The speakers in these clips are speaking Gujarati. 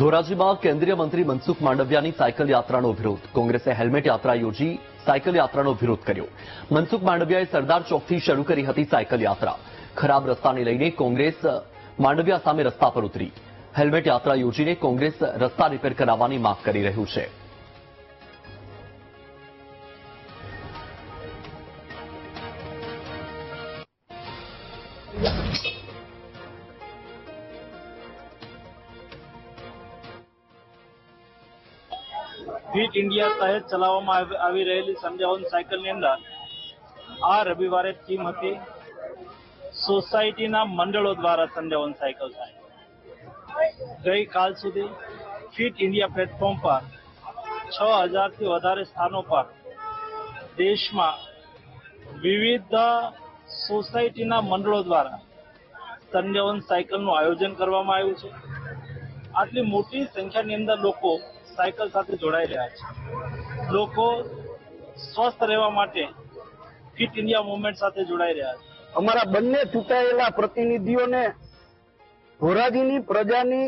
ધોરાજીમાં કેન્દ્રીય મંત્રી મનસુખ માંડવિયાની સાયકલ યાત્રાનો વિરોધ. કોંગ્રેસે હેલ્મેટ યાત્રા યોજી સાયકલ યાત્રાનો વિરોધ કર્યો. મનસુખ માંડવિયાએ સરદાર ચોકથી શરૂ કરી હતી સાયકલ યાત્રા. ખરાબ રસ્તાને લઈને કોંગ્રેસ માંડવિયા સામે રસ્તા પર ઉતરી. હેલ્મેટ યાત્રા યોજીને કોંગ્રેસ રસ્તા રિપેર કરાવવાની માંગ કરી રહ્યું છે. ફિટ ઇન્ડિયા તહેત ચલાવવામાં આવી રહેલી સંધ્યાવન સાયકલની અંદર આ રવિવારે થીમ હતી સોસાયટીના મંડળો દ્વારા સંધ્યાવન સાયકલ થાય. ગઈકાલ સુધી ફિટ ઇન્ડિયા પ્લેટફોર્મ પર 6000થી વધારે સ્થાનો પર દેશમાં વિવિધ સોસાયટીના મંડળો દ્વારા સંધ્યાવન સાયકલનું આયોજન કરવામાં આવ્યું છે. આટલી મોટી સંખ્યાની અંદર લોકો સાયકલ સાથે જોડાઈ રહ્યા છે. લોકો સ્વસ્થ રહેવા માટે ફિટ ઇન્ડિયા મુવમેન્ટ સાથે જોડાઈ રહ્યા છે. અમારા બંને ચૂંટાયેલા પ્રતિનિધિઓને ધોરાજીની પ્રજાની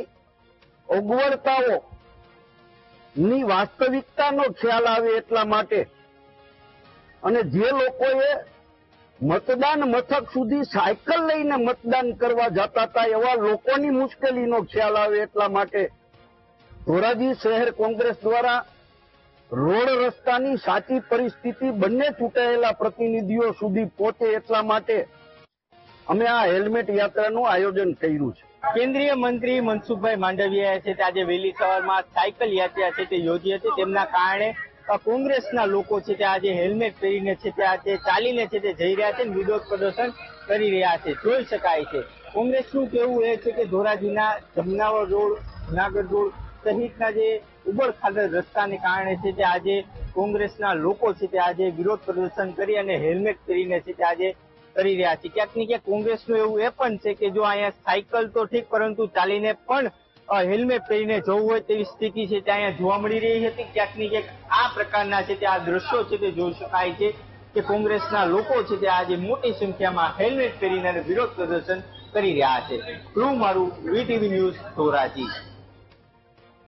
અગવડતાઓ ની વાસ્તવિકતાનો ખ્યાલ આવે એટલા માટે અને જે લોકોએ મતદાન મથક સુધી સાયકલ લઈને મતદાન કરવા જતા હતા એવા લોકોની મુશ્કેલીનો ખ્યાલ આવે એટલા માટે ધોરાજી શહેર કોંગ્રેસ દ્વારા રોડ રસ્તાની સાચી પરિસ્થિતિ બંને ચૂંટાયેલા પ્રતિનિધિઓ સુધી પહોંચે એટલા માટે અમે આ હેલ્મેટ યાત્રાનું આયોજન કર્યું છે. કેન્દ્રીય મંત્રી મનસુખભાઈ માંડવિયાએ છે તે આજે વહેલી સવારમાં સાયકલ યાત્રા છે તે યોજી હતી. તેમના કારણે કોંગ્રેસના લોકો છે તે આજે હેલ્મેટ પહેરીને છે તે આજે ચાલીને છે તે જઈ રહ્યા છે અને વિરોધ પ્રદર્શન કરી રહ્યા છે. જોઈ શકાય છે કોંગ્રેસનું કહેવું એ છે કે ધોરાજીના જમનાવર રોડ, જુનાગઢ રોડ સહિતના જે ઉબડ-ખાબડ રસ્તાને કારણે છે તે આજે કોંગ્રેસના લોકો છે તે આજે વિરોધ પ્રદર્શન કરી અને હેલ્મેટ પહેરીને છે તે આજે કરી રહ્યા છે. ક્યાંક ને ક્યાંક કોંગ્રેસનું એવું એ પણ છે કે જો અહીંયા સાયકલ તો ઠીક પરંતુ ચાલીને પણ હેલ્મેટ પહેરીને જવું હોય તેવી સ્થિતિ છે તે અહીંયા જોવા મળી રહી હતી. ક્યાંક ને ક્યાંક આ પ્રકારના છે તે આ દ્રશ્યો છે તે જોઈ શકાય છે કે કોંગ્રેસના લોકો છે તે આજે મોટી સંખ્યામાં હેલ્મેટ પહેરીને વિરોધ પ્રદર્શન કરી રહ્યા છે. મારું વીટીવી ન્યૂઝ ધોરાજી.